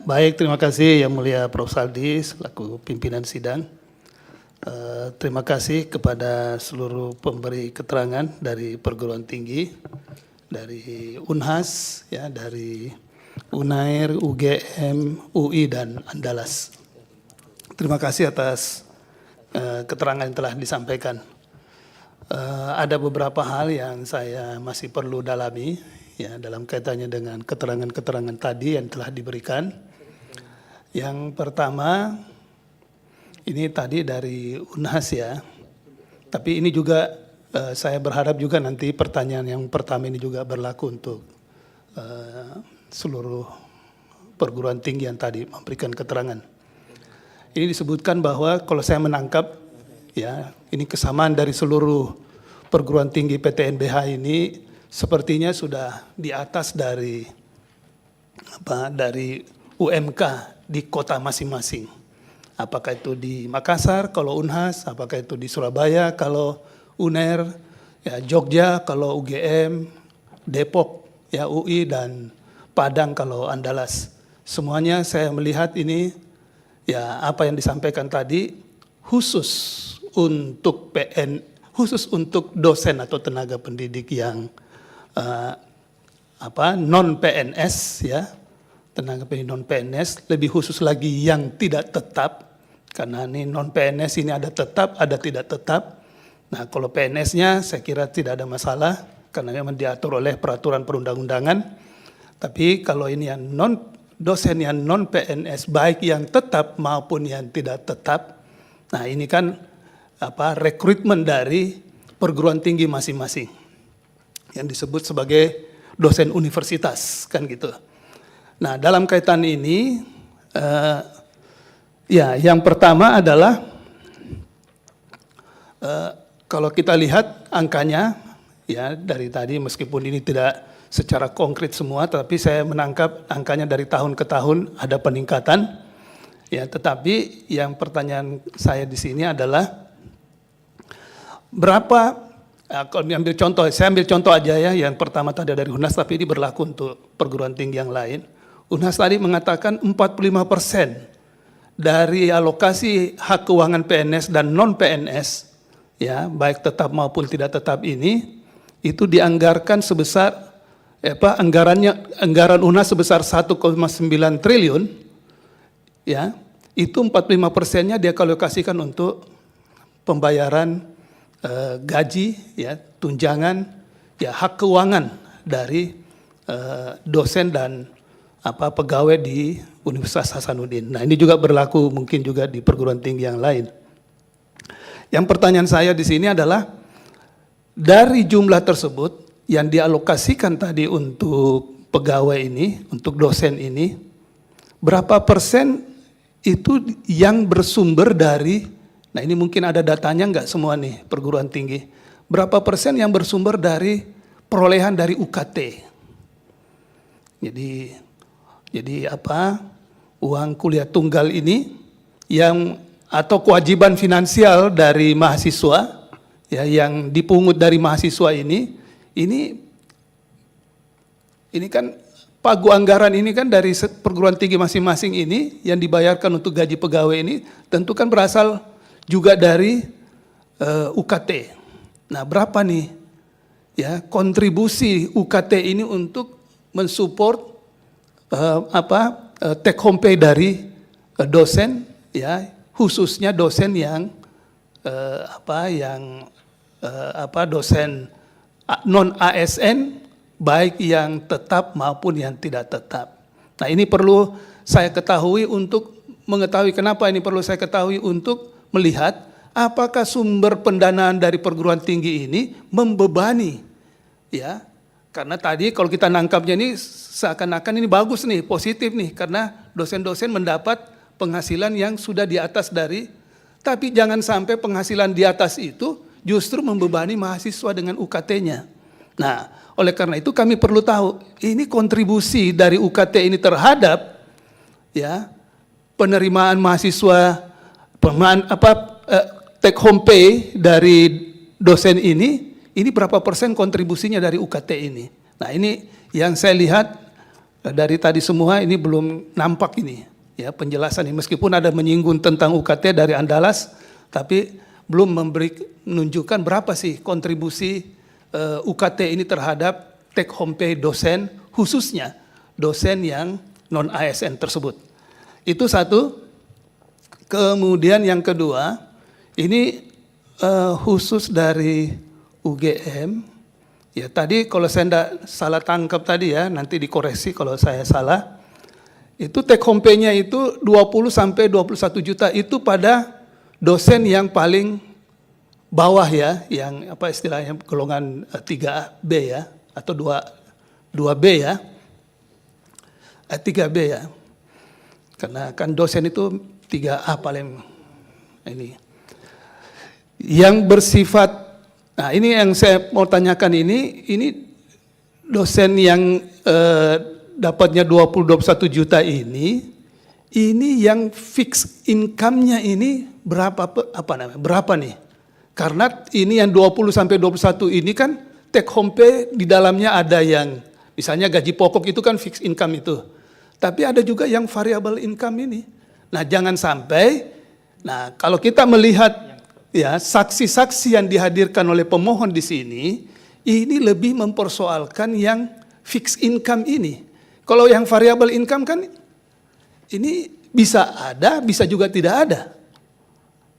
baik, terima kasih Yang Mulia Prof. Saldi selaku pimpinan sidang. Terima kasih kepada seluruh pemberi keterangan dari perguruan tinggi, dari Unhas, ya, dari Unair, UGM, UI, dan Andalas. Terima kasih atas keterangan yang telah disampaikan. Ada beberapa hal yang saya masih perlu dalami, ya, dalam kaitannya dengan keterangan-keterangan tadi yang telah diberikan. Yang pertama, ini tadi dari Unhas, ya, tapi ini juga saya berharap juga nanti pertanyaan yang pertama ini juga berlaku untuk seluruh perguruan tinggi yang tadi memberikan keterangan. Ini disebutkan bahwa kalau saya menangkap, ya, ini kesamaan dari seluruh perguruan tinggi PTNBH ini sepertinya sudah di atas dari UMK di kota masing-masing. Apakah itu di Makassar kalau Unhas, apakah itu di Surabaya kalau UNER, ya, Jogja kalau UGM, Depok ya UI, dan Padang kalau Andalas. Semuanya saya melihat ini, ya, apa yang disampaikan tadi khusus untuk khusus untuk dosen atau tenaga pendidik yang non PNS, ya, tenaga pendidik non PNS, lebih khusus lagi yang tidak tetap, karena ini non PNS ini ada tetap, ada tidak tetap. Nah, kalau PNS-nya saya kira tidak ada masalah karena memang diatur oleh peraturan perundang-undangan. Tapi kalau ini yang dosen yang non PNS, baik yang tetap maupun yang tidak tetap, nah ini kan rekrutmen dari perguruan tinggi masing-masing yang disebut sebagai dosen universitas, kan gitu. Nah, dalam kaitan ini, ya, yang pertama adalah kalau kita lihat angkanya, ya, dari tadi meskipun ini tidak secara konkret semua, tapi saya menangkap angkanya dari tahun ke tahun ada peningkatan. Ya, tetapi yang pertanyaan saya di sini adalah berapa? Kalau ambil contoh, saya ambil contoh aja, ya. Yang pertama tadi dari Unhas, tapi ini berlaku untuk perguruan tinggi yang lain. Unhas tadi mengatakan 45% dari alokasi hak keuangan PNS dan non PNS, ya, baik tetap maupun tidak tetap ini, itu dianggarkan sebesar anggaran Unhas sebesar 1,9 triliun, ya, itu 45%-nya dia alokasikan untuk pembayaran gaji, ya, tunjangan, ya, hak keuangan dari dosen dan pegawai di Universitas Hasanuddin. Nah, ini juga berlaku mungkin juga di perguruan tinggi yang lain. Yang pertanyaan saya di sini adalah dari jumlah tersebut yang dialokasikan tadi untuk pegawai ini, untuk dosen ini, berapa persen itu yang bersumber dari, nah ini mungkin ada datanya enggak semua nih perguruan tinggi, berapa persen yang bersumber dari perolehan dari UKT. Jadi uang kuliah tunggal ini yang atau kewajiban finansial dari mahasiswa, ya, yang dipungut dari mahasiswa ini kan pagu anggaran ini kan dari perguruan tinggi masing-masing ini yang dibayarkan untuk gaji pegawai ini tentu kan berasal juga dari UKT. Nah, berapa nih, ya, kontribusi UKT ini untuk mensupport take home pay dari dosen, ya, khususnya dosen yang dosen non ASN, baik yang tetap maupun yang tidak tetap. Nah, ini perlu saya ketahui untuk mengetahui kenapa ini perlu saya ketahui untuk melihat apakah sumber pendanaan dari perguruan tinggi ini membebani, ya. Karena tadi kalau kita nangkapnya ini seakan-akan ini bagus nih, positif nih, karena dosen-dosen mendapat penghasilan yang sudah di atas dari, tapi jangan sampai penghasilan di atas itu justru membebani mahasiswa dengan UKT-nya. Nah, oleh karena itu kami perlu tahu ini kontribusi dari UKT ini terhadap, ya, penerimaan mahasiswa, take home pay dari dosen ini berapa persen kontribusinya dari UKT ini. Nah, ini yang saya lihat dari tadi semua ini belum nampak ini ya penjelasan ini, meskipun ada menyinggung tentang UKT dari Andalas, tapi belum menunjukkan berapa sih kontribusi UKT ini terhadap take home pay dosen, khususnya dosen yang non ASN tersebut. Itu satu. Kemudian yang kedua, ini khusus dari UGM. Ya tadi kalau saya tidak salah tangkap tadi ya, nanti dikoreksi kalau saya salah. Itu take home pay-nya itu 20 sampai 21 juta itu pada dosen yang paling bawah ya, yang apa istilahnya golongan 3B ya, atau 2B ya. 3B ya. Karena kan dosen itu 3A paling ini. Yang bersifat, nah ini yang saya mau tanyakan ini dosen yang dapatnya 20-21 juta ini yang fix income-nya ini berapa nih? Karena ini yang 20 sampai 21 ini kan take home pay di dalamnya ada yang misalnya gaji pokok itu kan fix income itu. Tapi ada juga yang variable income ini. Nah, jangan sampai kalau kita melihat ya saksi-saksi yang dihadirkan oleh pemohon di sini ini lebih mempersoalkan yang fixed income ini. Kalau yang variable income kan ini bisa ada, bisa juga tidak ada.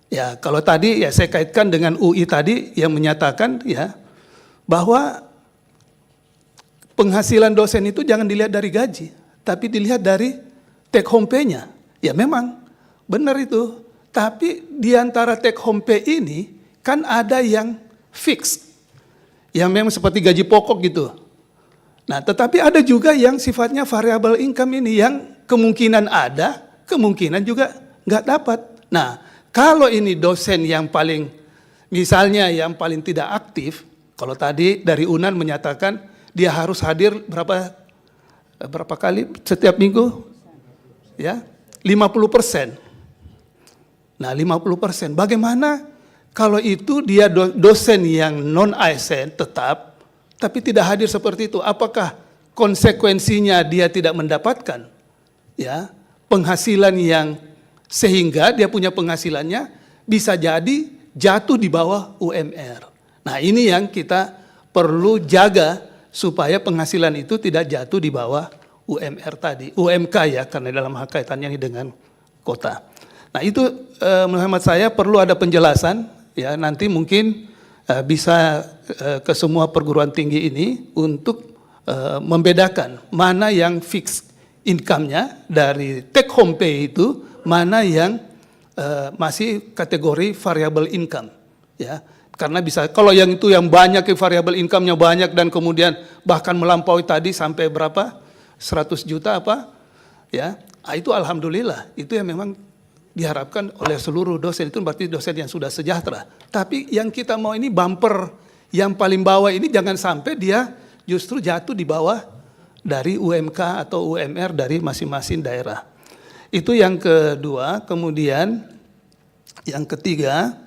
Ya, kalau tadi ya saya kaitkan dengan UI tadi yang menyatakan ya bahwa penghasilan dosen itu jangan dilihat dari gaji, tapi dilihat dari take home pay-nya. Ya memang benar itu. Tapi di antara take home pay ini kan ada yang fix, yang memang seperti gaji pokok gitu. Nah, tetapi ada juga yang sifatnya variable income ini yang kemungkinan ada, kemungkinan juga nggak dapat. Nah, kalau ini dosen yang paling, misalnya yang paling tidak aktif, kalau tadi dari UNAN menyatakan dia harus hadir berapa kali setiap minggu? Ya, 50%. Nah, 50%. Bagaimana kalau itu dia dosen yang non ASN tetap, tapi tidak hadir seperti itu? Apakah konsekuensinya dia tidak mendapatkan ya penghasilan yang sehingga dia punya penghasilannya bisa jadi jatuh di bawah UMR. Nah, ini yang kita perlu jaga supaya penghasilan itu tidak jatuh di bawah UMR tadi, UMK ya, karena dalam hal kaitannya ini dengan kota. Nah, itu menurut saya perlu ada penjelasan ya, nanti mungkin bisa ke semua perguruan tinggi ini untuk membedakan mana yang fix income-nya dari take home pay itu, mana yang masih kategori variable income ya. Karena bisa kalau yang itu yang banyak variable income-nya banyak dan kemudian bahkan melampaui tadi sampai berapa? 100 juta apa? Ya. Itu alhamdulillah. Itu yang memang diharapkan oleh seluruh dosen, itu berarti dosen yang sudah sejahtera. Tapi yang kita mau ini bumper yang paling bawah ini jangan sampai dia justru jatuh di bawah dari UMK atau UMR dari masing-masing daerah. Itu yang kedua. Kemudian yang ketiga,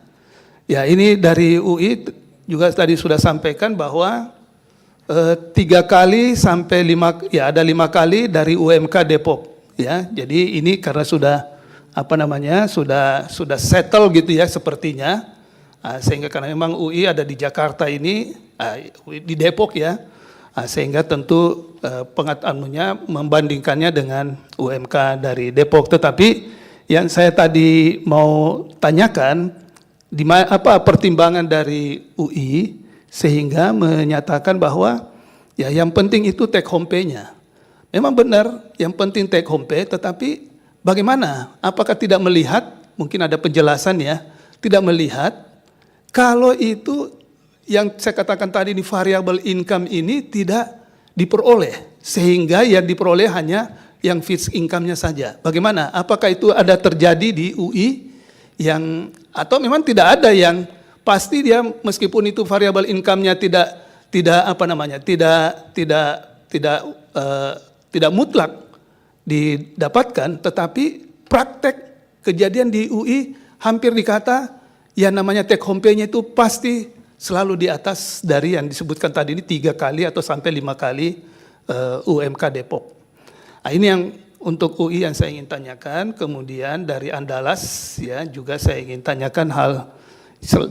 ya ini dari UI juga tadi sudah sampaikan bahwa 3 kali sampai 5, ya ada 5 kali dari UMK Depok. Ya, jadi ini karena sudah sudah settle gitu ya sepertinya, sehingga karena memang UI ada di Jakarta ini, di Depok ya, sehingga tentu pengetahuannya membandingkannya dengan UMK dari Depok. Tetapi yang saya tadi mau tanyakan, apa pertimbangan dari UI sehingga menyatakan bahwa ya yang penting itu take home pay-nya. Memang benar yang penting take home pay, tetapi bagaimana? Apakah tidak melihat, mungkin ada penjelasan ya, tidak melihat kalau itu yang saya katakan tadi ini variable income ini tidak diperoleh, sehingga yang diperoleh hanya yang fixed income-nya saja. Bagaimana? Apakah itu ada terjadi di UI yang, atau memang tidak ada yang pasti dia meskipun itu variable income-nya tidak mutlak didapatkan, tetapi praktek kejadian di UI hampir dikata yang namanya take home pay-nya itu pasti selalu di atas dari yang disebutkan tadi ini 3 kali atau sampai 5 kali UMK Depok. Nah, ini yang untuk UI yang saya ingin tanyakan. Kemudian dari Andalas ya juga saya ingin tanyakan hal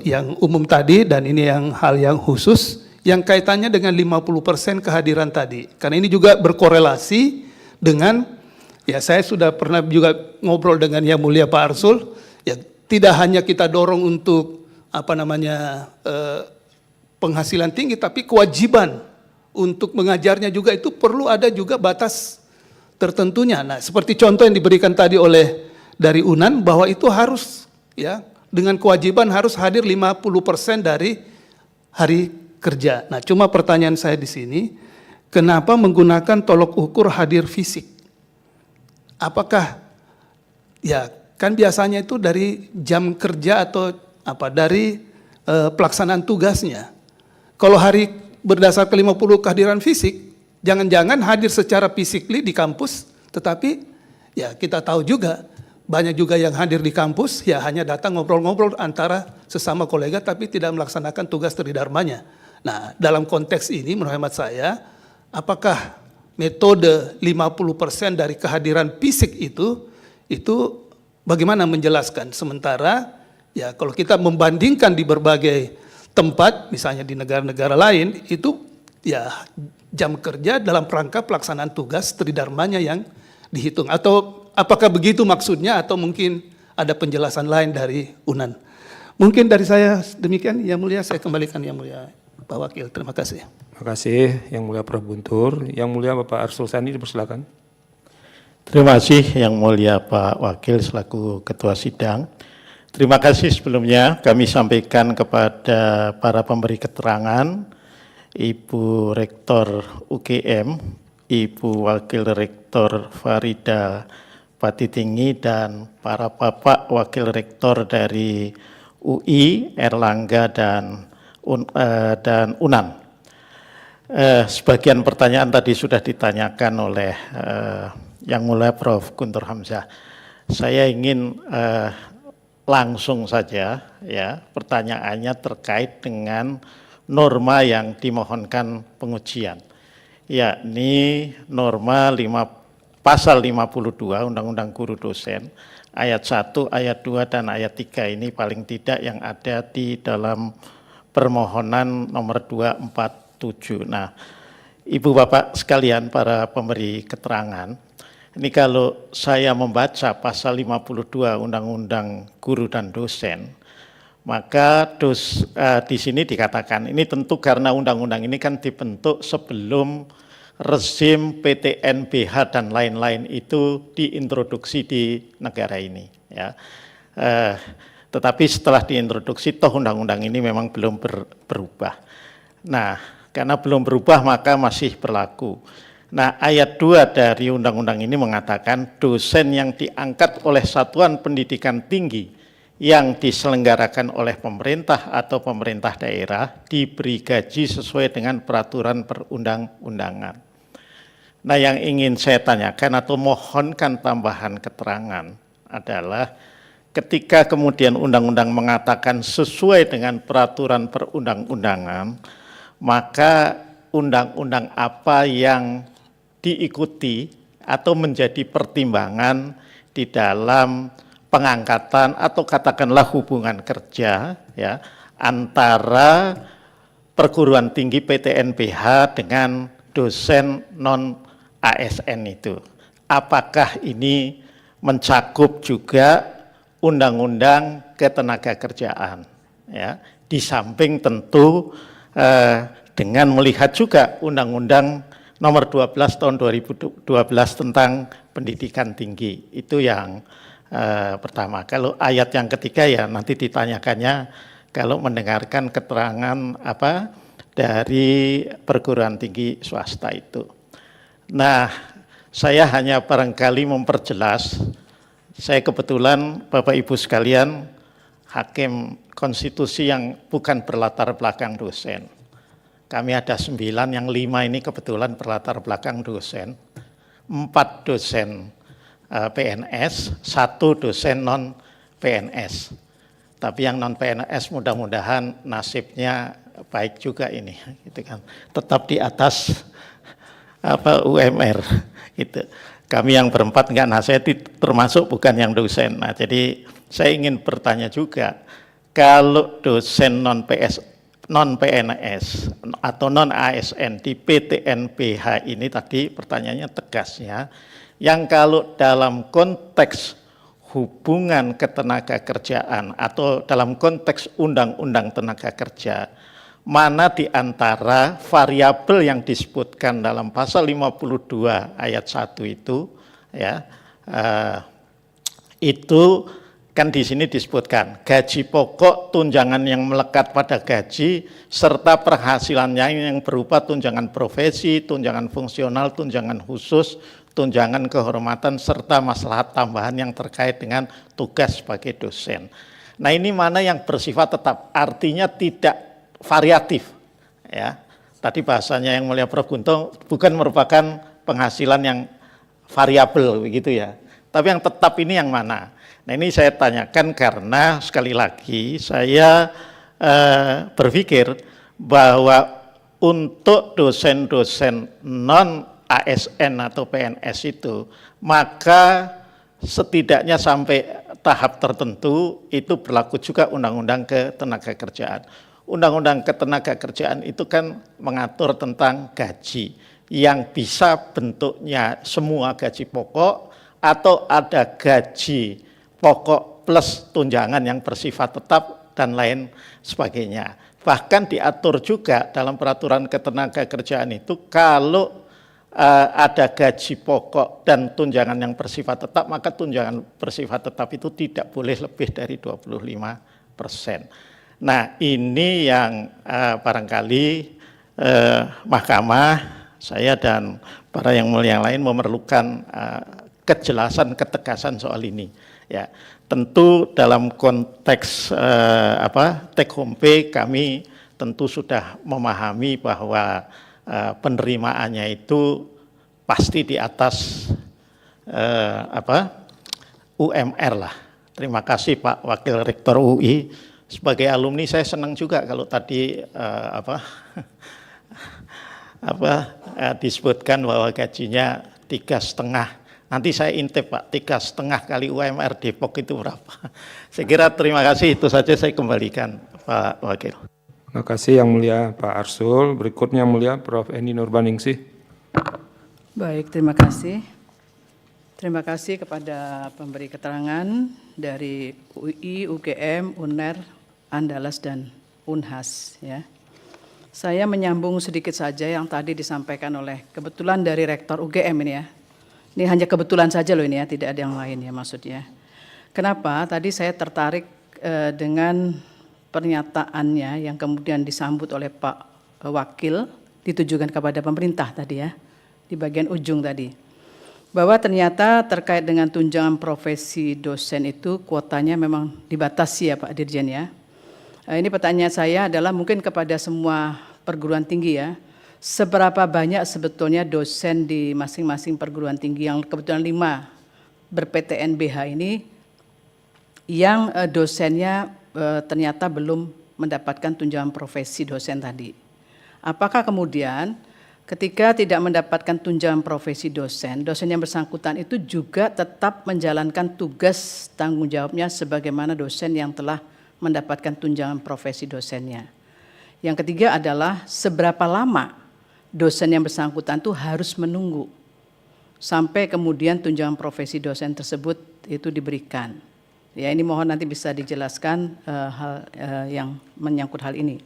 yang umum tadi, dan ini yang hal yang khusus yang kaitannya dengan 50% kehadiran tadi. Karena ini juga berkorelasi dengan, ya saya sudah pernah juga ngobrol dengan Yang Mulia Pak Arsul, ya tidak hanya kita dorong untuk penghasilan tinggi, tapi kewajiban untuk mengajarnya juga itu perlu ada juga batas tertentunya. Nah, seperti contoh yang diberikan tadi oleh dari UNAN bahwa itu harus ya dengan kewajiban harus hadir 50% dari hari kerja. Nah, cuma pertanyaan saya di sini, kenapa menggunakan tolok ukur hadir fisik? Apakah ya kan biasanya itu dari jam kerja atau dari pelaksanaan tugasnya. Kalau hari berdasarkan 50 kehadiran fisik, jangan-jangan hadir secara physically di kampus, tetapi ya kita tahu juga banyak juga yang hadir di kampus ya hanya datang ngobrol-ngobrol antara sesama kolega tapi tidak melaksanakan tugas tridharmanya. Nah, dalam konteks ini menurut hemat saya, apakah metode 50% dari kehadiran fisik itu bagaimana menjelaskan? Sementara ya kalau kita membandingkan di berbagai tempat, misalnya di negara-negara lain, itu ya jam kerja dalam rangka pelaksanaan tugas tridharmanya yang dihitung. Atau apakah begitu maksudnya atau mungkin ada penjelasan lain dari UNAN? Mungkin dari saya demikian, Yang Mulia, saya kembalikan Yang Mulia Pak Wakil. Terima kasih. Terima kasih Yang Mulia Prof. Guntur. Yang Mulia Bapak Arsul Sani, dipersilakan. Terima kasih Yang Mulia Pak Wakil selaku Ketua Sidang. Terima kasih sebelumnya kami sampaikan kepada para pemberi keterangan, Ibu Rektor UGM, Ibu Wakil Rektor Farida Patitinggi, dan para Bapak Wakil Rektor dari UI, Erlangga, dan UNAN. Sebagian pertanyaan tadi sudah ditanyakan oleh Yang Mulia Prof. Guntur Hamzah. Saya ingin langsung saja ya pertanyaannya terkait dengan norma yang dimohonkan pengujian, yakni norma pasal 52 Undang-Undang Guru Dosen ayat 1, ayat 2, dan ayat 3 ini paling tidak yang ada di dalam permohonan nomor 247. Nah, Ibu Bapak sekalian para pemberi keterangan, ini kalau saya membaca pasal 52 Undang-Undang Guru dan Dosen, maka di sini dikatakan, ini tentu karena undang-undang ini kan dibentuk sebelum rezim PTNBH dan lain-lain itu diintroduksi di negara ini. Ya. Tetapi setelah diintroduksi, toh undang-undang ini memang belum berubah. Nah, karena belum berubah maka masih berlaku. Nah, ayat 2 dari undang-undang ini mengatakan dosen yang diangkat oleh satuan pendidikan tinggi yang diselenggarakan oleh pemerintah atau pemerintah daerah diberi gaji sesuai dengan peraturan perundang-undangan. Nah, yang ingin saya tanyakan atau mohonkan tambahan keterangan adalah ketika kemudian undang-undang mengatakan sesuai dengan peraturan perundang-undangan, maka undang-undang apa yang diikuti atau menjadi pertimbangan di dalam pengangkatan atau katakanlah hubungan kerja ya antara perguruan tinggi PTNBH dengan dosen non ASN itu. Apakah ini mencakup juga undang-undang ketenagakerjaan ya, di samping tentu dengan melihat juga undang-undang nomor 12 tahun 2012 tentang pendidikan tinggi. Itu yang pertama. Kalau ayat yang ketiga ya nanti ditanyakannya kalau mendengarkan keterangan dari perguruan tinggi swasta itu. Nah, saya hanya barangkali memperjelas, saya kebetulan Bapak Ibu sekalian hakim konstitusi yang bukan berlatar belakang dosen. Kami ada 9, yang 5 ini kebetulan berlatar belakang dosen, 4 dosen PNS, 1 dosen non PNS. Tapi yang non PNS mudah-mudahan nasibnya baik juga ini, gitu kan. Tetap di atas UMR, gitu. kami yang berempat enggak, nah saya termasuk bukan yang dosen. Nah jadi saya ingin bertanya juga, kalau dosen non PNS atau non ASN di PTNBH ini tadi pertanyaannya tegas ya, yang kalau dalam konteks hubungan ketenaga kerjaan atau dalam konteks undang-undang tenaga kerja, mana di antara variabel yang disebutkan dalam pasal 52 ayat 1 itu ya, itu kan di sini disebutkan gaji pokok, tunjangan yang melekat pada gaji, serta penghasilannya yang berupa tunjangan profesi, tunjangan fungsional, tunjangan khusus, tunjangan kehormatan, serta maslahat tambahan yang terkait dengan tugas sebagai dosen. Nah ini mana yang bersifat tetap, artinya tidak variatif ya. Tadi bahasanya yang mulia Prof. Guntur bukan merupakan penghasilan yang variabel begitu ya. Tapi yang tetap ini yang mana? Nah ini saya tanyakan karena sekali lagi saya berpikir bahwa untuk dosen-dosen non ASN atau PNS itu, maka setidaknya sampai tahap tertentu itu berlaku juga Undang-Undang Ketenagakerjaan. Undang-Undang Ketenagakerjaan itu kan mengatur tentang gaji yang bisa bentuknya semua gaji pokok atau ada gaji pokok plus tunjangan yang bersifat tetap dan lain sebagainya. Bahkan diatur juga dalam peraturan ketenagakerjaan itu kalau ada gaji pokok dan tunjangan yang bersifat tetap, maka tunjangan bersifat tetap itu tidak boleh lebih dari 25%. Nah ini yang barangkali mahkamah, saya dan para yang mulia yang lain memerlukan kejelasan, ketegasan soal ini. Ya, tentu dalam konteks take home pay kami tentu sudah memahami bahwa penerimaannya itu pasti di atas UMR lah. Terima kasih Pak Wakil Rektor UI. Sebagai alumni saya senang juga kalau tadi disebutkan bahwa gajinya 3,5. Nanti saya intip Pak, 3,5 kali UMR Depok itu berapa? Saya kira terima kasih, itu saja saya kembalikan Pak Wakil. Terima kasih yang mulia Pak Arsul. Berikutnya yang mulia Prof. Eni Nurbaningsih. Baik, terima kasih. Terima kasih kepada pemberi keterangan dari UI, UGM, UNER, Andalas, dan Unhas. Ya. Saya menyambung sedikit saja yang tadi disampaikan oleh kebetulan dari Rektor UGM ini ya. Ini hanya kebetulan saja loh ini ya, tidak ada yang lain ya maksudnya. Kenapa? Tadi saya tertarik dengan pernyataannya yang kemudian disambut oleh Pak Wakil, ditujukan kepada pemerintah tadi ya, di bagian ujung tadi. Bahwa ternyata terkait dengan tunjangan profesi dosen itu kuotanya memang dibatasi ya Pak Dirjen ya. Ini pertanyaan saya adalah mungkin kepada semua perguruan tinggi ya, seberapa banyak sebetulnya dosen di masing-masing perguruan tinggi yang kebetulan 5 ber-PTNBH ini yang dosennya ternyata belum mendapatkan tunjangan profesi dosen tadi. Apakah kemudian ketika tidak mendapatkan tunjangan profesi dosen, dosen yang bersangkutan itu juga tetap menjalankan tugas tanggung jawabnya sebagaimana dosen yang telah mendapatkan tunjangan profesi dosennya. Yang ketiga adalah seberapa lama dosen yang bersangkutan itu harus menunggu sampai kemudian tunjangan profesi dosen tersebut itu diberikan. Ya, ini mohon nanti bisa dijelaskan hal yang menyangkut hal ini.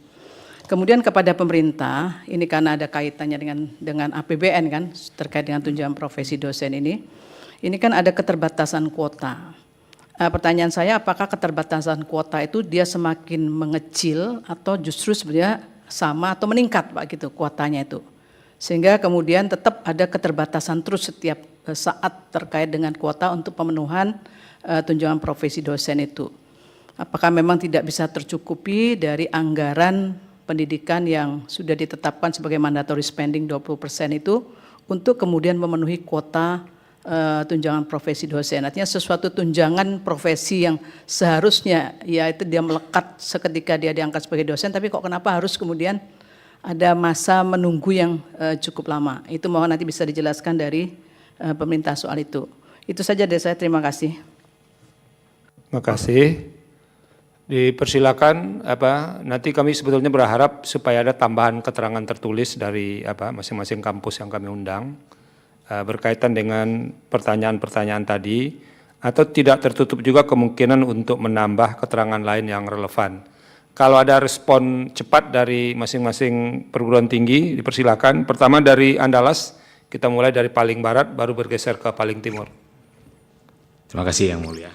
Kemudian kepada pemerintah, ini karena ada kaitannya dengan APBN kan terkait dengan tunjangan profesi dosen ini kan ada keterbatasan kuota. Pertanyaan saya, apakah keterbatasan kuota itu dia semakin mengecil atau justru sebenarnya sama atau meningkat Pak gitu kuotanya itu. Sehingga kemudian tetap ada keterbatasan terus setiap saat terkait dengan kuota untuk pemenuhan tunjangan profesi dosen itu. Apakah memang tidak bisa tercukupi dari anggaran pendidikan yang sudah ditetapkan sebagai mandatory spending 20% itu untuk kemudian memenuhi kuota tunjangan profesi dosen. Artinya sesuatu tunjangan profesi yang seharusnya ya itu dia melekat seketika dia diangkat sebagai dosen, tapi kok kenapa harus kemudian ada masa menunggu yang cukup lama. Itu mohon nanti bisa dijelaskan dari pemerintah soal itu. Itu saja dari saya, terima kasih. Terima kasih. Dipersilakan nanti kami sebetulnya berharap supaya ada tambahan keterangan tertulis dari masing-masing kampus yang kami undang berkaitan dengan pertanyaan-pertanyaan tadi, atau tidak tertutup juga kemungkinan untuk menambah keterangan lain yang relevan. Kalau ada respon cepat dari masing-masing perguruan tinggi, dipersilakan. Pertama dari Andalas, kita mulai dari paling barat, baru bergeser ke paling timur. Terima kasih Yang Mulia.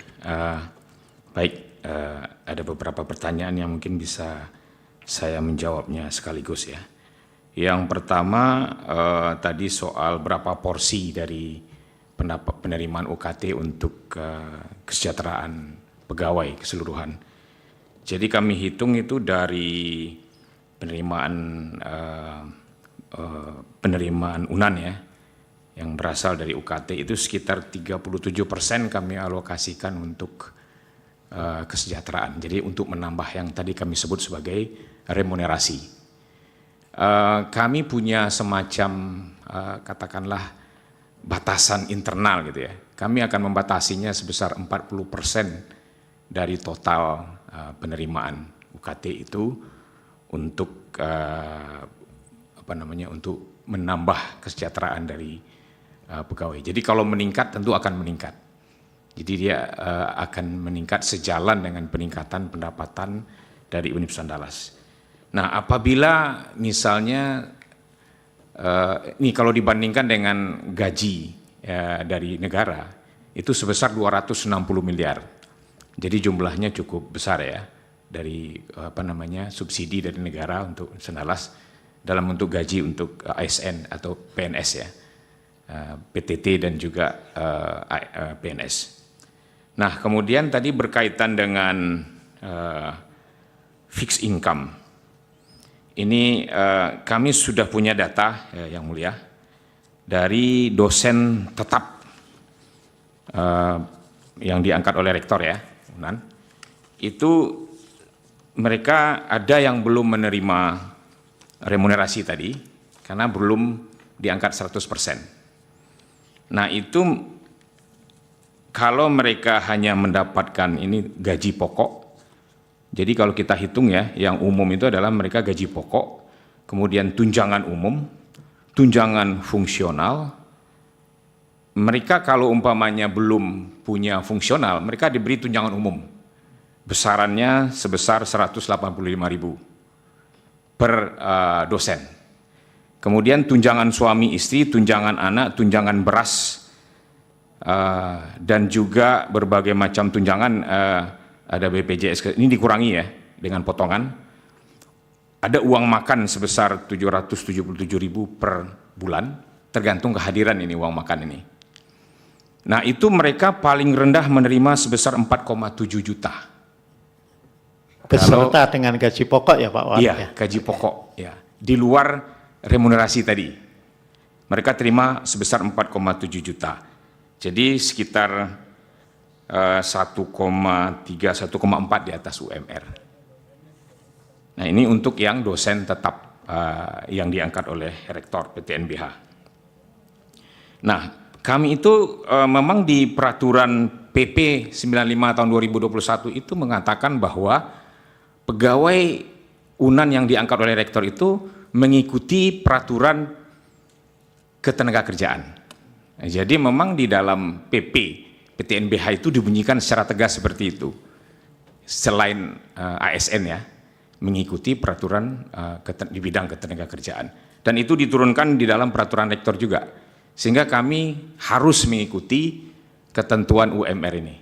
Baik, ada beberapa pertanyaan yang mungkin bisa saya menjawabnya sekaligus ya. Yang pertama tadi soal berapa porsi dari penerimaan UKT untuk kesejahteraan pegawai keseluruhan. Jadi kami hitung itu dari penerimaan UNAN ya, yang berasal dari UKT itu sekitar 37% kami alokasikan untuk kesejahteraan. Jadi untuk menambah yang tadi kami sebut sebagai remunerasi. Kami punya semacam katakanlah batasan internal gitu ya. Kami akan membatasinya sebesar 40% dari total penerimaan UKT itu untuk untuk menambah kesejahteraan dari pegawai. Jadi kalau meningkat tentu akan meningkat. Jadi dia akan meningkat sejalan dengan peningkatan pendapatan dari Universitas Andalas. Nah, apabila misalnya ini kalau dibandingkan dengan gaji dari negara itu sebesar 260 miliar. Jadi jumlahnya cukup besar ya dari subsidi dari negara untuk Andalas dalam bentuk gaji untuk ASN atau PNS ya, PTT dan juga PNS. Nah, kemudian tadi berkaitan dengan fixed income. Ini kami sudah punya data Yang Mulia dari dosen tetap yang diangkat oleh rektor ya, UNAN. Itu mereka ada yang belum menerima remunerasi tadi karena belum diangkat 100%. Nah, itu kalau mereka hanya mendapatkan ini gaji pokok, jadi kalau kita hitung ya, yang umum itu adalah mereka gaji pokok, kemudian tunjangan umum, tunjangan fungsional. Mereka kalau umpamanya belum punya fungsional, mereka diberi tunjangan umum. Besarannya sebesar 185.000 per dosen. Kemudian tunjangan suami istri, tunjangan anak, tunjangan beras, dan juga berbagai macam tunjangan, ada BPJS, ini dikurangi ya dengan potongan. Ada uang makan sebesar 777.000 per bulan, tergantung kehadiran ini uang makan ini. Nah, itu mereka paling rendah menerima sebesar 4,7 juta. Beserta dengan gaji pokok ya Pak Wan? Iya, gaji pokok ya. Di luar remunerasi tadi. Mereka terima sebesar 4,7 juta. Jadi sekitar 1,3, 1,4 di atas UMR. Nah, ini untuk yang dosen tetap yang diangkat oleh Rektor PTNBH. Nah, kami itu memang di peraturan PP 95 tahun 2021 itu mengatakan bahwa pegawai UNAN yang diangkat oleh Rektor itu mengikuti peraturan ketenagakerjaan. Nah, jadi memang di dalam PP PTNBH itu dibunyikan secara tegas seperti itu. Selain ASN ya, mengikuti peraturan di bidang ketenagakerjaan. Dan itu diturunkan di dalam peraturan rektor juga. Sehingga kami harus mengikuti ketentuan UMR ini.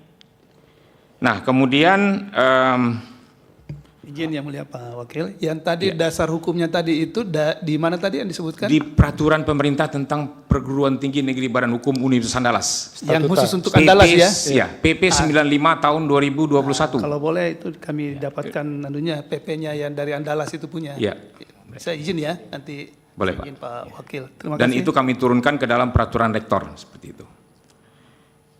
Nah, kemudian izin Yang Mulia Pak Wakil, yang tadi dasar hukumnya tadi itu di mana tadi yang disebutkan? Di peraturan pemerintah tentang Perguruan Tinggi Negeri Badan Hukum Universitas Andalas. Yang khusus untuk Andalas ya? Ya, PP 95 tahun 2021. Kalau boleh itu kami dapatkan PP-nya yang dari Andalas itu punya. Ya. Saya izin ya, nanti boleh izin Pak Wakil. Terima Dan kasih. itu kami turunkan ke dalam peraturan rektor seperti itu.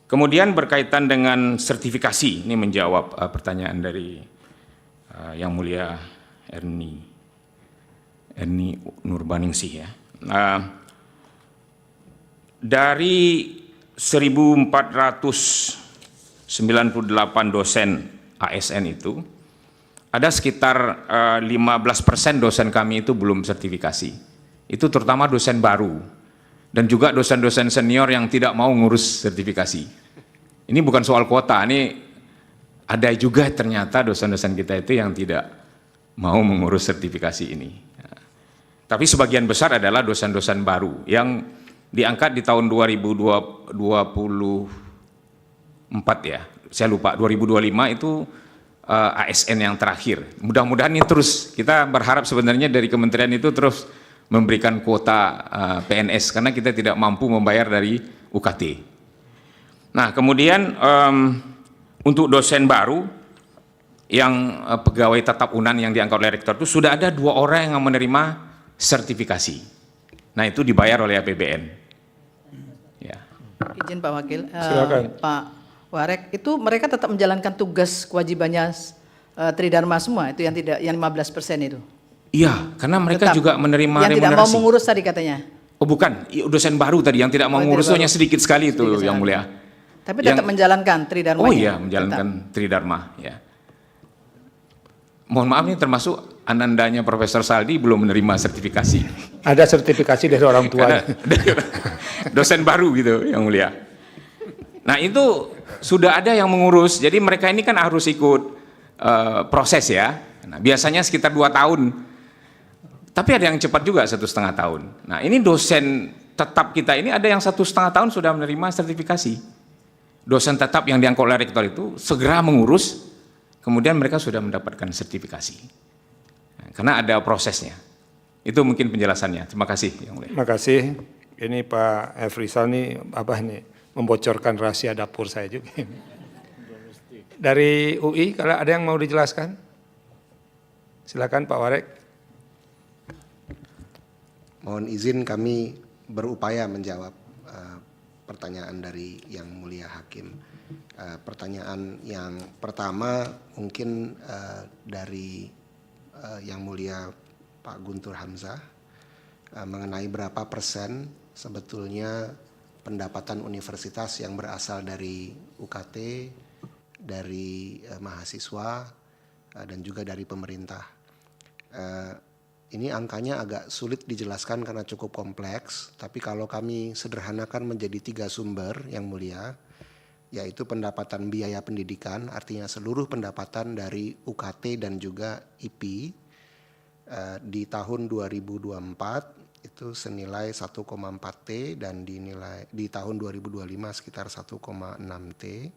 Kemudian berkaitan dengan sertifikasi, ini menjawab pertanyaan dari Yang Mulia Erni Nurbaningsih ya. dari 1.498 dosen ASN itu, ada sekitar 15% dosen kami itu belum sertifikasi. Itu terutama dosen baru dan juga dosen-dosen senior yang tidak mau ngurus sertifikasi. Ini bukan soal kuota, ini ada juga ternyata dosen-dosen kita itu yang tidak mau mengurus sertifikasi ini. Tapi sebagian besar adalah dosen-dosen baru yang diangkat di tahun 2024 ya, saya lupa, 2025 itu ASN yang terakhir. Mudah-mudahan ini terus, kita berharap sebenarnya dari kementerian itu terus memberikan kuota PNS karena kita tidak mampu membayar dari UKT. Nah kemudian untuk dosen baru yang pegawai tetap UNAN yang diangkat oleh rektor itu sudah ada 2 orang yang menerima sertifikasi. Nah itu dibayar oleh APBN. Ya. Izin Pak Wakil, Silakan. Pak Warek, itu mereka tetap menjalankan tugas kewajibannya Tridharma semua, itu yang tidak, yang 15% itu. Iya, karena mereka Tetap. juga menerima Yang tidak remunerasi. mau mengurus tadi katanya. Oh bukan, dosen baru tadi yang tidak mau mengurus hanya sedikit sekali itu Sedikit yang sekali. mulia. Tapi tetap menjalankan Tridharma. Oh iya, menjalankan Tridharma ya. Mohon maaf ini termasuk anandanya Profesor Saldi belum menerima sertifikasi. Ada sertifikasi dari orang tua. Karena dosen baru gitu yang mulia. Nah itu sudah ada yang mengurus, jadi mereka ini kan harus ikut proses ya. Nah, biasanya sekitar 2 tahun. Tapi ada yang cepat juga 1,5 tahun. Nah ini dosen tetap kita ini ada yang 1,5 tahun sudah menerima sertifikasi. Dosen tetap yang diangkat oleh rektor itu segera mengurus, kemudian mereka sudah mendapatkan sertifikasi. Nah, karena ada prosesnya. Itu mungkin penjelasannya. Terima kasih yang mulia. Terima kasih. Ini Pak Efrisal nih apa ini membocorkan rahasia dapur saya juga. Dari UI kalau ada yang mau dijelaskan? Silakan Pak Warek. Mohon izin kami berupaya menjawab pertanyaan dari Yang Mulia Hakim. Pertanyaan yang pertama mungkin dari Yang Mulia Pak Guntur Hamzah mengenai berapa persen sebetulnya pendapatan universitas yang berasal dari UKT, dari mahasiswa, dan juga dari pemerintah. Ini angkanya agak sulit dijelaskan karena cukup kompleks, tapi kalau kami sederhanakan menjadi 3 sumber yang mulia, yaitu pendapatan biaya pendidikan, artinya seluruh pendapatan dari UKT dan juga IP, di tahun 2024 itu senilai 1,4 T dan di tahun 2025 sekitar 1,6 T,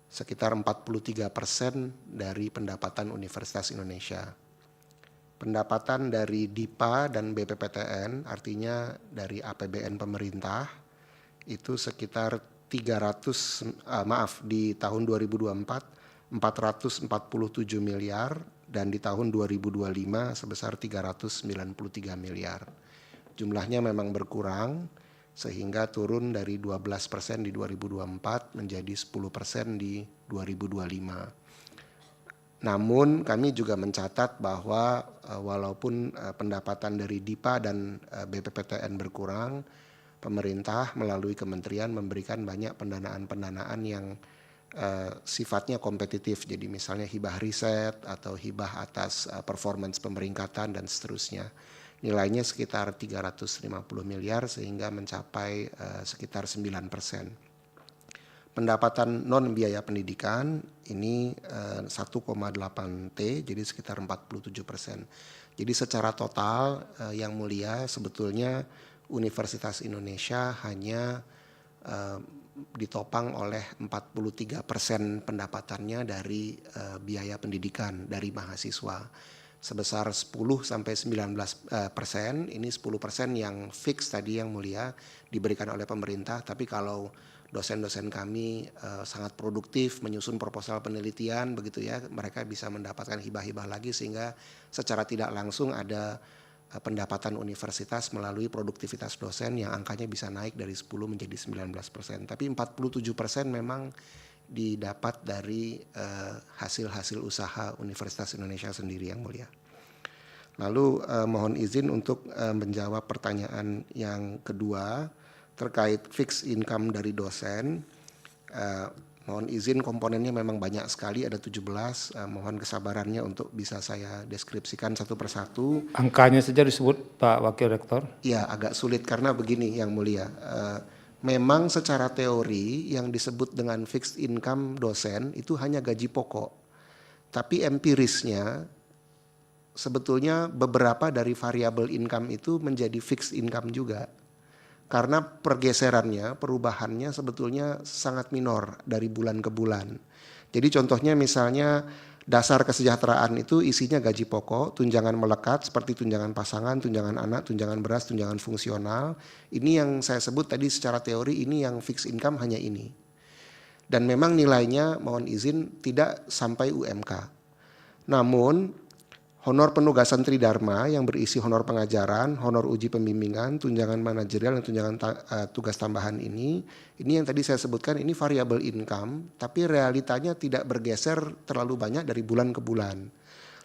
sekitar 43% dari pendapatan Universitas Indonesia. Pendapatan dari DIPA dan BPPTN, artinya dari APBN pemerintah, itu sekitar di tahun 2024 447 miliar dan di tahun 2025 sebesar 393 miliar. Jumlahnya memang berkurang sehingga turun dari 12% di 2024 menjadi 10% di 2025. Namun kami juga mencatat bahwa walaupun pendapatan dari DIPA dan BPPTN berkurang, pemerintah melalui kementerian memberikan banyak pendanaan-pendanaan yang sifatnya kompetitif. Jadi misalnya hibah riset atau hibah atas performance pemeringkatan dan seterusnya. Nilainya sekitar 350 miliar sehingga mencapai sekitar 9%. Pendapatan non biaya pendidikan ini 1,8 T, jadi sekitar 47%. Jadi secara total yang mulia sebetulnya Universitas Indonesia hanya ditopang oleh 43% pendapatannya dari biaya pendidikan dari mahasiswa. Sebesar 10-19%, ini 10% yang fix tadi yang mulia diberikan oleh pemerintah, tapi kalau dosen-dosen kami sangat produktif menyusun proposal penelitian begitu ya, mereka bisa mendapatkan hibah-hibah lagi sehingga secara tidak langsung ada pendapatan universitas melalui produktivitas dosen yang angkanya bisa naik dari 10 menjadi 19%. Tapi 47% memang didapat dari hasil-hasil usaha Universitas Indonesia sendiri yang mulia. Lalu mohon izin untuk menjawab pertanyaan yang kedua terkait fixed income dari dosen. Mohon izin komponennya memang banyak sekali, ada 17. Mohon kesabarannya untuk bisa saya deskripsikan satu persatu. Angkanya saja disebut Pak Wakil Rektor. Ya, agak sulit karena begini Yang Mulia. Memang secara teori yang disebut dengan fixed income dosen itu hanya gaji pokok. Tapi empirisnya sebetulnya beberapa dari variabel income itu menjadi fixed income juga. Karena pergeserannya, perubahannya sebetulnya sangat minor dari bulan ke bulan. Jadi contohnya misalnya dasar kesejahteraan itu isinya gaji pokok, tunjangan melekat seperti tunjangan pasangan, tunjangan anak, tunjangan beras, tunjangan fungsional. Ini yang saya sebut tadi secara teori, ini yang fixed income hanya ini. Dan memang nilainya mohon izin tidak sampai UMK. Namun honor penugasan Tridharma yang berisi honor pengajaran, honor uji pembimbingan, tunjangan manajerial dan tunjangan tugas tambahan ini yang tadi saya sebutkan ini variable income, tapi realitanya tidak bergeser terlalu banyak dari bulan ke bulan.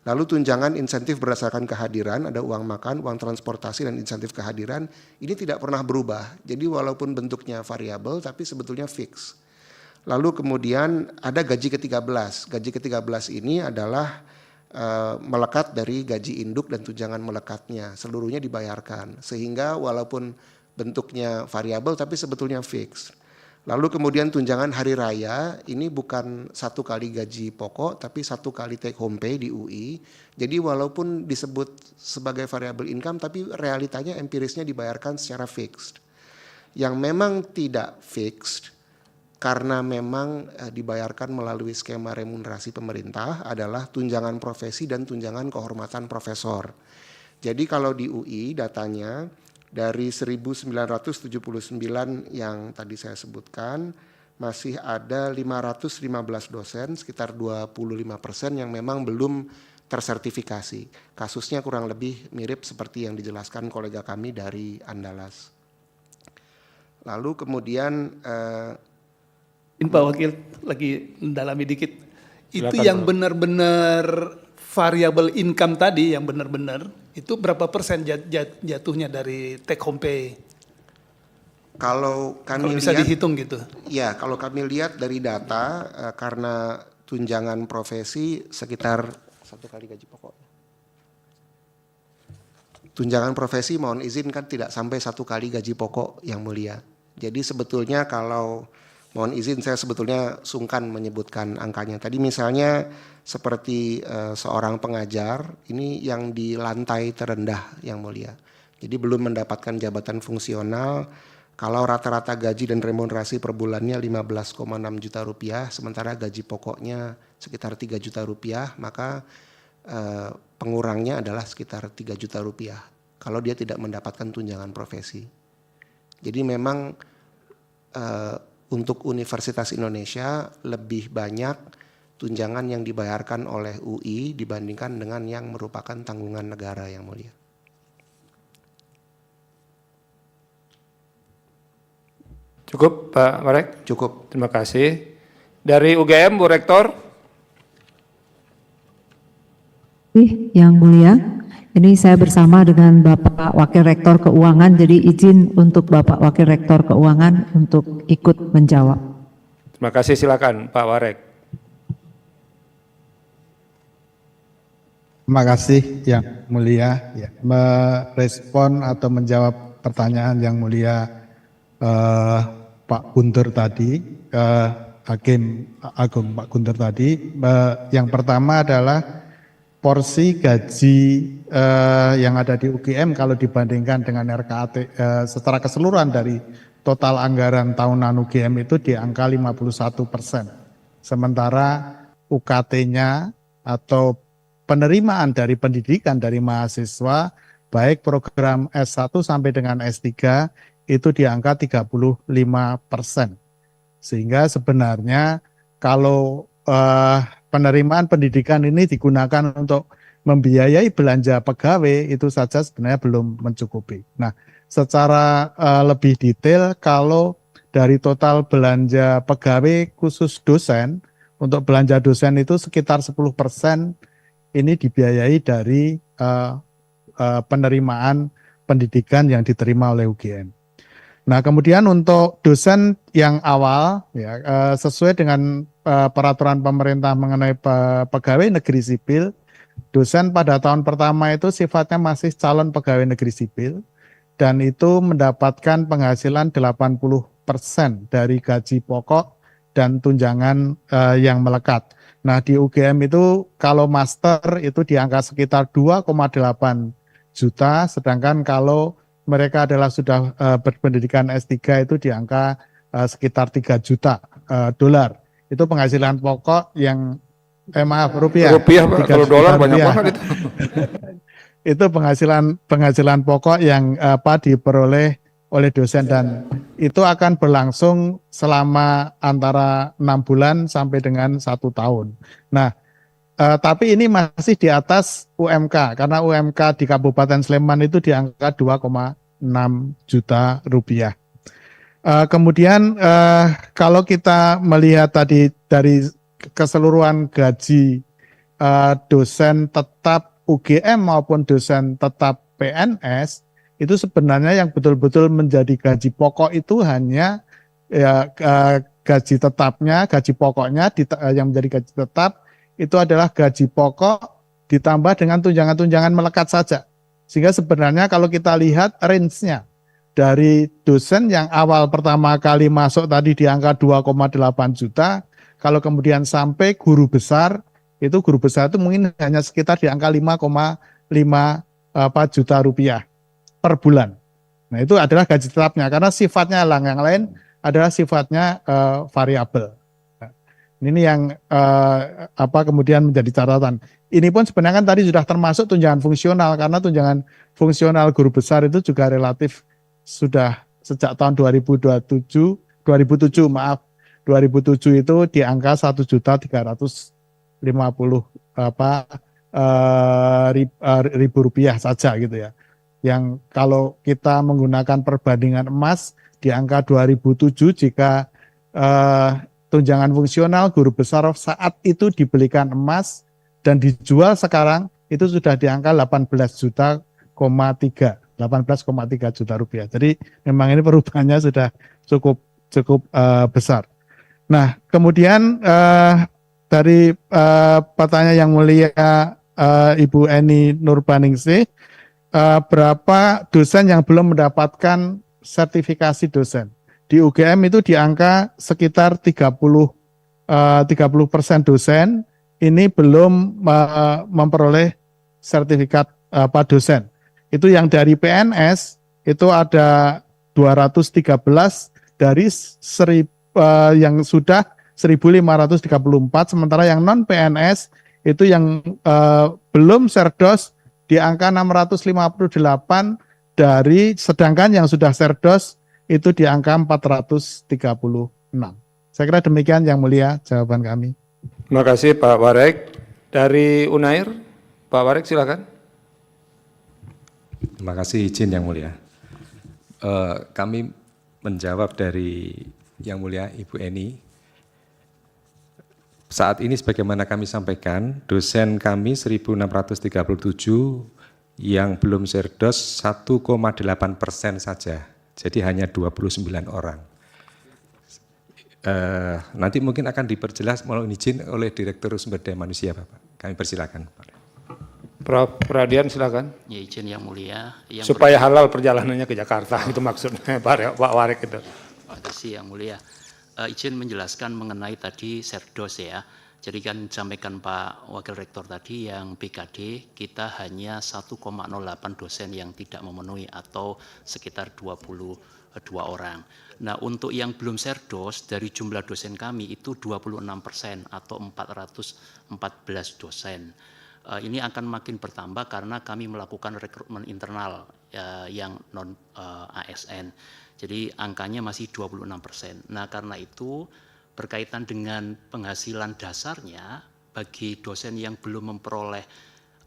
Lalu tunjangan insentif berdasarkan kehadiran, ada uang makan, uang transportasi dan insentif kehadiran, ini tidak pernah berubah. Jadi walaupun bentuknya variabel tapi sebetulnya fix. Lalu kemudian ada gaji ke-13. Gaji ke-13 ini adalah melekat dari gaji induk dan tunjangan melekatnya, seluruhnya dibayarkan, sehingga walaupun bentuknya variabel tapi sebetulnya fix. Lalu kemudian tunjangan hari raya ini bukan 1 kali gaji pokok tapi 1 kali take home pay di UI. Jadi walaupun disebut sebagai variable income tapi realitanya empirisnya dibayarkan secara fixed. Yang memang tidak fixed karena memang dibayarkan melalui skema remunerasi pemerintah adalah tunjangan profesi dan tunjangan kehormatan profesor. Jadi kalau di UI datanya dari 1979 yang tadi saya sebutkan masih ada 515 dosen, sekitar 25% yang memang belum tersertifikasi. Kasusnya kurang lebih mirip seperti yang dijelaskan kolega kami dari Andalas. Lalu kemudian Pak Wakil lagi mendalami dikit. Itu Silakan, yang Pak. benar-benar variable income tadi yang benar-benar itu berapa persen jatuhnya dari take home pay? kalau Kalau kami bisa lihat, dihitung gitu. ya kalau kami lihat dari data karena tunjangan profesi sekitar 1 kali gaji pokok. Tunjangan profesi mohon izin kan tidak sampai 1 kali gaji pokok Yang Mulia. Jadi sebetulnya kalau mohon izin saya sebetulnya sungkan menyebutkan angkanya. Tadi misalnya seperti seorang pengajar ini yang di lantai terendah Yang Mulia. Jadi belum mendapatkan jabatan fungsional. Kalau rata-rata gaji dan remunerasi per bulannya 15,6 juta rupiah, sementara gaji pokoknya sekitar 3 juta rupiah, maka pengurangnya adalah sekitar 3 juta rupiah kalau dia tidak mendapatkan tunjangan profesi. Jadi memang untuk Universitas Indonesia lebih banyak tunjangan yang dibayarkan oleh UI dibandingkan dengan yang merupakan tanggungan negara Yang Mulia. Cukup Pak Marek? Cukup. Terima kasih. Dari UGM, Bu Rektor. Yang Mulia, ini saya bersama dengan Bapak Wakil Rektor Keuangan, jadi izin untuk Bapak Wakil Rektor Keuangan untuk ikut menjawab. Terima kasih, silakan Pak Warek. Terima kasih Yang Mulia, ya, merespon atau menjawab pertanyaan Yang Mulia Pak Guntur tadi, Hakim Agung Pak Guntur tadi. Yang pertama adalah porsi gaji yang ada di UGM kalau dibandingkan dengan RKAT secara keseluruhan dari total anggaran tahunan UGM itu di angka 51%. Sementara UKT-nya atau penerimaan dari pendidikan dari mahasiswa baik program S1 sampai dengan S3 itu di angka 35%. Sehingga sebenarnya kalau penerimaan pendidikan ini digunakan untuk membiayai belanja pegawai itu saja sebenarnya belum mencukupi. Nah, secara lebih detail kalau dari total belanja pegawai khusus dosen, untuk belanja dosen itu sekitar 10% ini dibiayai dari penerimaan pendidikan yang diterima oleh UGM. Nah, kemudian untuk dosen yang awal, ya, sesuai dengan peraturan pemerintah mengenai pegawai negeri sipil, dosen pada tahun pertama itu sifatnya masih calon pegawai negeri sipil, dan itu mendapatkan penghasilan 80% dari gaji pokok dan tunjangan yang melekat. Nah, di UGM itu kalau master itu di angka sekitar 2,8 juta, sedangkan kalau mereka adalah sudah berpendidikan S3 itu di angka sekitar 3 juta dolar. Itu penghasilan pokok yang rupiah. Rupiah, Pak. 3 Kalau juta dolar banyak rupiah. banget itu. Itu penghasilan pokok yang diperoleh oleh dosen, dan itu akan berlangsung selama antara 6 bulan sampai dengan 1 tahun. Nah, tapi ini masih di atas UMK, karena UMK di Kabupaten Sleman itu di angka 2,6 juta rupiah. Kemudian kalau kita melihat tadi dari keseluruhan gaji dosen tetap UGM maupun dosen tetap PNS, itu sebenarnya yang betul-betul menjadi gaji pokok itu hanya ya, gaji tetapnya, gaji pokoknya yang menjadi gaji tetap itu adalah gaji pokok ditambah dengan tunjangan-tunjangan melekat saja. Sehingga sebenarnya kalau kita lihat range-nya dari dosen yang awal pertama kali masuk tadi di angka 2,8 juta, kalau kemudian sampai guru besar itu mungkin hanya sekitar di angka 5,5 juta rupiah per bulan. Nah, itu adalah gaji tetapnya, karena sifatnya yang lain adalah sifatnya variabel. Ini yang kemudian menjadi catatan. Ini pun sebenarnya kan tadi sudah termasuk tunjangan fungsional, karena tunjangan fungsional guru besar itu juga relatif sudah sejak tahun 2007 itu di angka 1.350.000 rupiah saja gitu ya. Yang kalau kita menggunakan perbandingan emas di angka 2007, jika tunjangan fungsional guru besar saat itu dibelikan emas dan dijual sekarang itu sudah di angka 18,3 juta rupiah. Jadi memang ini perubahannya sudah cukup besar. Nah, kemudian dari pertanyaan yang mulia Ibu Eni Nurbaningsih, berapa dosen yang belum mendapatkan sertifikasi dosen? Di UGM itu di angka sekitar 30% dosen ini belum memperoleh sertifikat dosen. Itu yang dari PNS itu ada 213 dari yang sudah 1.534, sementara yang non PNS itu yang belum serdos di angka 658 dari, sedangkan yang sudah serdos itu di angka 436. Saya kira demikian yang mulia jawaban kami. Terima kasih Pak Warek. Dari Unair, Pak Warek silakan. Terima kasih izin yang mulia. Kami menjawab dari yang mulia Ibu Eni. Saat ini sebagaimana kami sampaikan, dosen kami 1.637 yang belum serdos 1,8% saja. Jadi hanya 29 orang. Nanti mungkin akan diperjelas mohon izin oleh Direktur Sumber Daya Manusia, Bapak. Kami persilakan. Prof. Radian silakan. Ya, izin yang mulia. Supaya halal perjalanannya ke Jakarta, itu maksudnya Pak Warek itu. Terima kasih yang mulia. Izin menjelaskan mengenai tadi serdos ya. Jadi kan disampaikan Pak Wakil Rektor tadi yang BKD kita hanya 1,08 dosen yang tidak memenuhi atau sekitar 22 orang. Nah, untuk yang belum serdos dari jumlah dosen kami itu 26% atau 414 dosen. Ini akan makin bertambah karena kami melakukan rekrutmen internal yang non ASN. Jadi angkanya masih 26%. Nah, karena itu berkaitan dengan penghasilan dasarnya bagi dosen yang belum memperoleh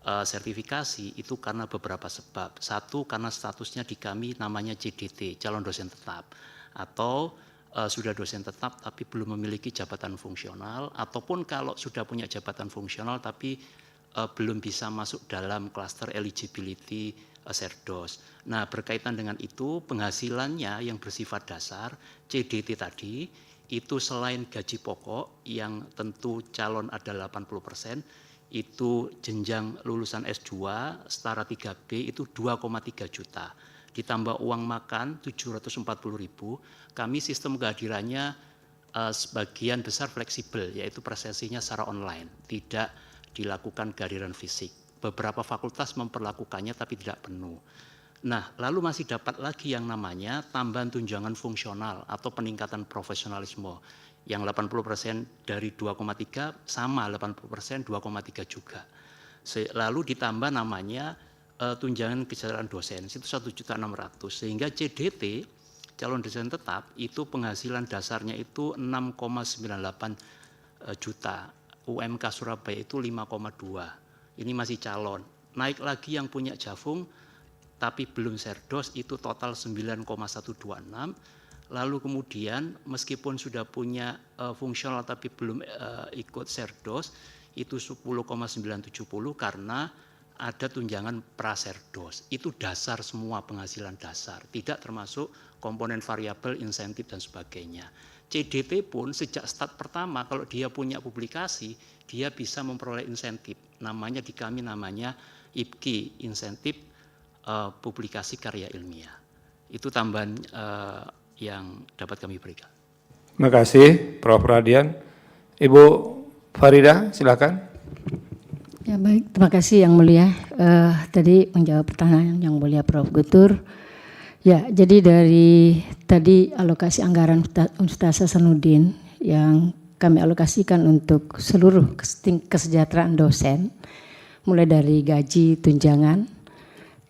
sertifikasi itu karena beberapa sebab. Satu, karena statusnya di kami namanya JDT, calon dosen tetap, atau sudah dosen tetap tapi belum memiliki jabatan fungsional, ataupun kalau sudah punya jabatan fungsional tapi belum bisa masuk dalam klaster eligibility Serdos. Nah, berkaitan dengan itu penghasilannya yang bersifat dasar CDT tadi itu selain gaji pokok yang tentu calon ada 80%, itu jenjang lulusan S2 setara 3B itu 2,3 juta. Ditambah uang makan 740.000, kami sistem kehadirannya sebagian besar fleksibel, yaitu presesinya secara online, tidak dilakukan kehadiran fisik. Beberapa fakultas memperlakukannya tapi tidak penuh. Nah, lalu masih dapat lagi yang namanya tambahan tunjangan fungsional atau peningkatan profesionalisme yang 80% dari 2,3 sama 80% 2,3 juga. Lalu ditambah namanya tunjangan kesejahteraan dosen itu 1.600.000 sehingga CDT calon dosen tetap itu penghasilan dasarnya itu 6,98 juta. UMK Surabaya itu 5,2. Ini masih calon. Naik lagi yang punya Javung tapi belum Serdos itu total 9,126. Lalu kemudian meskipun sudah punya fungsional tapi belum ikut Serdos itu 10,970 karena ada tunjangan praserdos. Itu dasar semua penghasilan dasar, tidak termasuk komponen variabel, insentif dan sebagainya. CDT pun sejak start pertama kalau dia punya publikasi, dia bisa memperoleh insentif. Namanya di kami namanya IPKI, insentif publikasi karya ilmiah. Itu tambahan yang dapat kami berikan. Terima kasih Prof. Radian. Ibu Farida, silakan. Ya baik, terima kasih Yang Mulia. Tadi menjawab pertanyaan Yang Mulia Prof. Guntur. Ya, jadi dari tadi alokasi anggaran Universitas Hasanuddin yang kami alokasikan untuk seluruh kesejahteraan dosen, mulai dari gaji, tunjangan,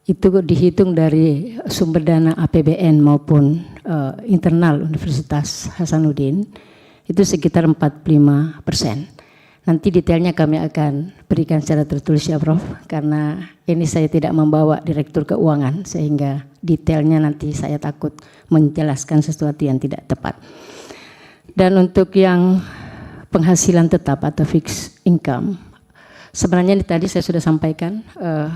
itu dihitung dari sumber dana APBN maupun internal Universitas Hasanuddin, itu sekitar 45%. Nanti detailnya kami akan berikan secara tertulis ya Prof, karena ini saya tidak membawa Direktur Keuangan sehingga detailnya nanti saya takut menjelaskan sesuatu yang tidak tepat. Dan untuk yang penghasilan tetap atau fixed income, sebenarnya tadi saya sudah sampaikan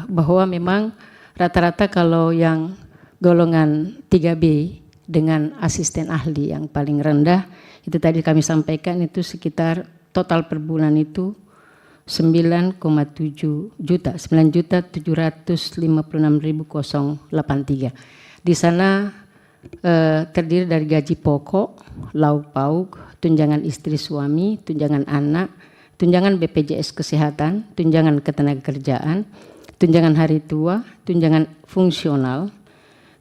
bahwa memang rata-rata kalau yang golongan 3B dengan asisten ahli yang paling rendah, itu tadi kami sampaikan itu sekitar total per bulan itu 9,7 juta, 9.756.083. Di sana terdiri dari gaji pokok, lauk pauk, tunjangan istri suami, tunjangan anak, tunjangan BPJS Kesehatan, tunjangan ketenagakerjaan, tunjangan hari tua, tunjangan fungsional,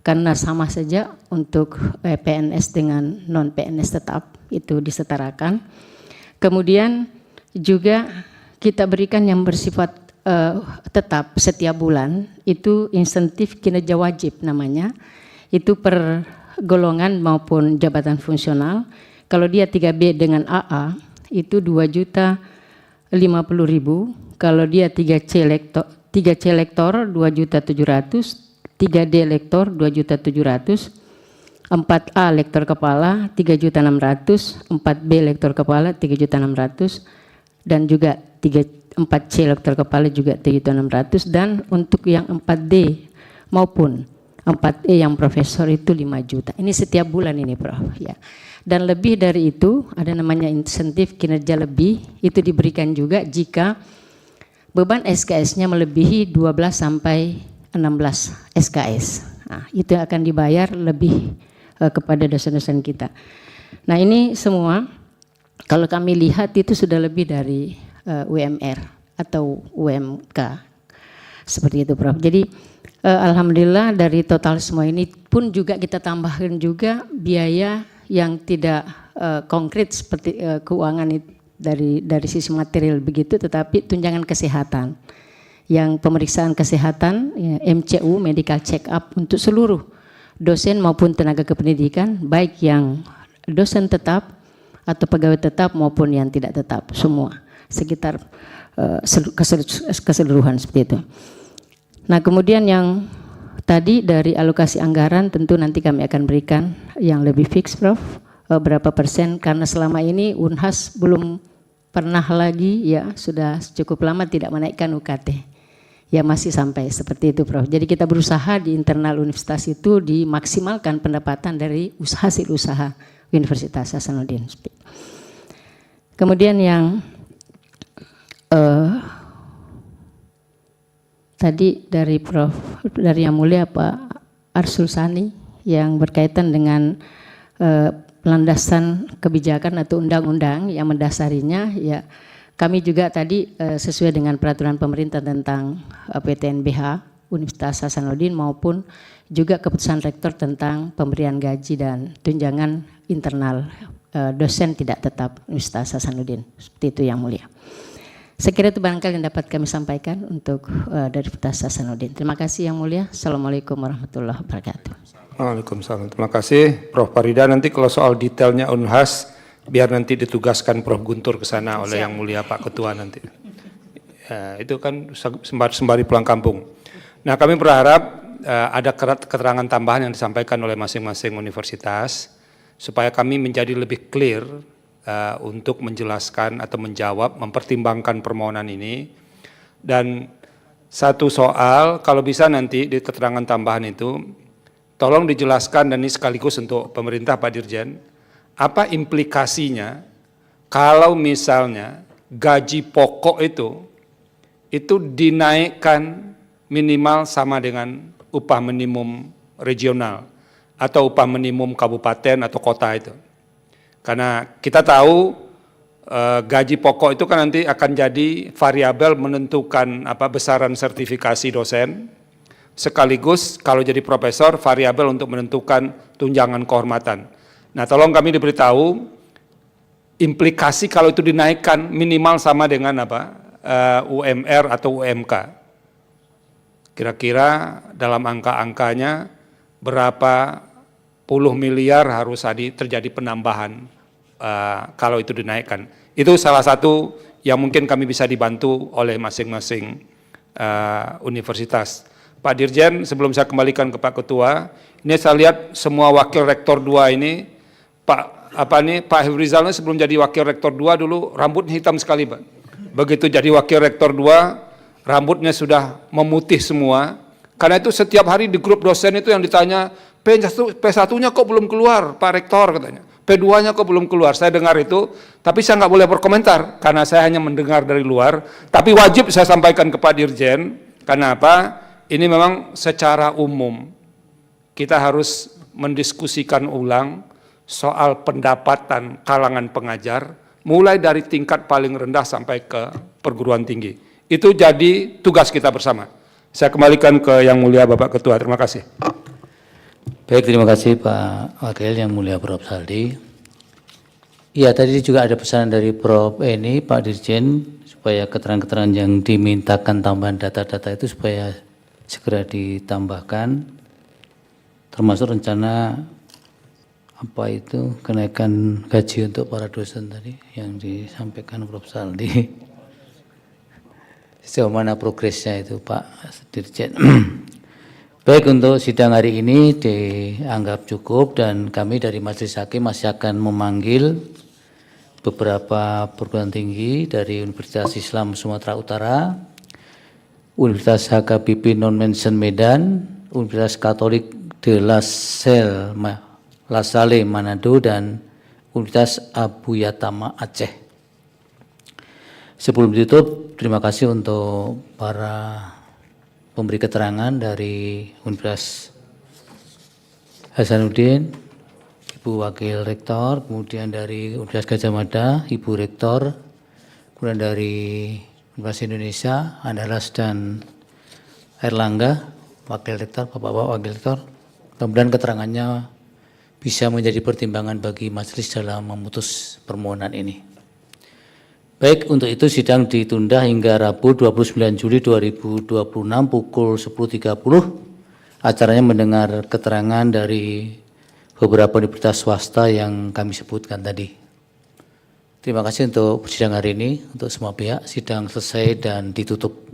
karena sama saja untuk PNS dengan non-PNS tetap itu disetarakan. Kemudian juga kita berikan yang bersifat tetap setiap bulan, itu insentif kinerja wajib namanya, itu per golongan maupun jabatan fungsional. Kalau dia 3B dengan AA itu 2.050.000, kalau dia 3C lektor 2.700.000, 3D lektor 2.700.000, 4A lektor kepala 3.600.000, 4B lektor kepala 3.600.000, dan juga 4C lektor kepala juga 3.600.000, dan untuk yang 4D maupun 4E yang profesor itu 5 juta. Ini setiap bulan ini Prof. Ya. Dan lebih dari itu ada namanya insentif kinerja lebih, itu diberikan juga jika beban SKS-nya melebihi 12 sampai 16 SKS. Nah, itu akan dibayar lebih kepada dosen-dosen kita. Nah ini semua kalau kami lihat itu sudah lebih dari UMR atau UMK seperti itu Prof. Jadi alhamdulillah dari total semua ini pun juga kita tambahkan juga biaya yang tidak konkret seperti keuangan dari sisi material begitu, tetapi tunjangan kesehatan yang pemeriksaan kesehatan ya, MCU medical check up untuk seluruh dosen maupun tenaga kependidikan, baik yang dosen tetap atau pegawai tetap maupun yang tidak tetap, semua sekitar keseluruhan seperti itu. Nah kemudian yang tadi dari alokasi anggaran tentu nanti kami akan berikan yang lebih fix Prof, berapa persen, karena selama ini Unhas belum pernah lagi ya sudah cukup lama tidak menaikkan UKT. ya masih sampai seperti itu, Prof. Jadi kita berusaha di internal universitas itu dimaksimalkan pendapatan dari hasil usaha Universitas Hasanuddin. Kemudian yang tadi dari Prof, dari Yang Mulia Pak Arsul Sani yang berkaitan dengan landasan kebijakan atau undang-undang yang mendasarinya, ya kami juga tadi sesuai dengan peraturan pemerintah tentang PTNBH Universitas Hasanuddin maupun juga keputusan rektor tentang pemberian gaji dan tunjangan internal dosen tidak tetap Universitas Hasanuddin. Seperti itu Yang Mulia. Saya kira itu barangkali yang dapat kami sampaikan untuk dari Universitas Hasanuddin. Terima kasih Yang Mulia. Assalamualaikum warahmatullahi wabarakatuh. Waalaikumsalam. Terima kasih Prof. Farida. Nanti kalau soal detailnya Unhas, biar nanti ditugaskan Prof. Guntur ke sana oleh Yang Mulia Pak Ketua nanti. Ya, itu kan sembari pulang kampung. Nah, kami berharap ada keterangan tambahan yang disampaikan oleh masing-masing universitas supaya kami menjadi lebih clear untuk menjelaskan atau menjawab, mempertimbangkan permohonan ini. Dan satu soal, kalau bisa nanti di keterangan tambahan itu, tolong dijelaskan, dan ini sekaligus untuk pemerintah Pak Dirjen, apa implikasinya kalau misalnya gaji pokok itu dinaikkan minimal sama dengan upah minimum regional atau upah minimum kabupaten atau kota itu. Karena kita tahu gaji pokok itu kan nanti akan jadi variabel menentukan besaran sertifikasi dosen, sekaligus kalau jadi profesor variabel untuk menentukan tunjangan kehormatan. Nah, tolong kami diberitahu implikasi kalau itu dinaikkan minimal sama dengan UMR atau UMK. Kira-kira dalam angka-angkanya berapa puluh miliar harus terjadi penambahan kalau itu dinaikkan. Itu salah satu yang mungkin kami bisa dibantu oleh masing-masing universitas. Pak Dirjen, sebelum saya kembalikan ke Pak Ketua, ini saya lihat semua wakil rektor 2 ini, Pak Hifrizal sebelum jadi wakil rektor 2 dulu rambutnya hitam sekali, Pak. Begitu jadi wakil rektor 2, rambutnya sudah memutih semua. Karena itu setiap hari di grup dosen itu yang ditanya, P1-nya kok belum keluar, Pak Rektor katanya. P2-nya kok belum keluar. Saya dengar itu, tapi saya nggak boleh berkomentar karena saya hanya mendengar dari luar. Tapi wajib saya sampaikan ke Pak Dirjen. Karena apa? Ini memang secara umum kita harus mendiskusikan ulang soal pendapatan kalangan pengajar, mulai dari tingkat paling rendah sampai ke perguruan tinggi. Itu jadi tugas kita bersama. Saya kembalikan ke Yang Mulia Bapak Ketua. Terima kasih. Baik, terima kasih Pak Wakil Yang Mulia Prof. Saldi. Iya, tadi juga ada pesanan dari Prof. Pak Dirjen, supaya keterangan-keterangan yang dimintakan tambahan data-data itu supaya segera ditambahkan, termasuk rencana kenaikan gaji untuk para dosen tadi yang disampaikan Prof. Saldi. Sejauh mana progresnya itu Pak Dirjen. Baik, untuk sidang hari ini dianggap cukup dan kami dari Majelis Hakim masih akan memanggil beberapa perguruan tinggi dari Universitas Islam Sumatera Utara, Universitas HKBP Non-Mention Medan, Universitas Katolik de La Salle Manado, dan Universitas Abu Yatama Aceh. Sebelum ditutup, terima kasih untuk para pemberi keterangan dari Universitas Hasanuddin, Ibu Wakil Rektor, kemudian dari Universitas Gadjah Mada, Ibu Rektor, kemudian dari Universitas Indonesia, Andalas dan Airlangga, Wakil Rektor, Bapak-Bapak Wakil Rektor. Mudah-mudahan keterangannya bisa menjadi pertimbangan bagi majelis dalam memutus permohonan ini. Baik, untuk itu sidang ditunda hingga Rabu 29 Juli 2026 pukul 10.30. Acaranya mendengar keterangan dari beberapa universitas swasta yang kami sebutkan tadi. Terima kasih untuk sidang hari ini, untuk semua pihak. Sidang selesai dan ditutup.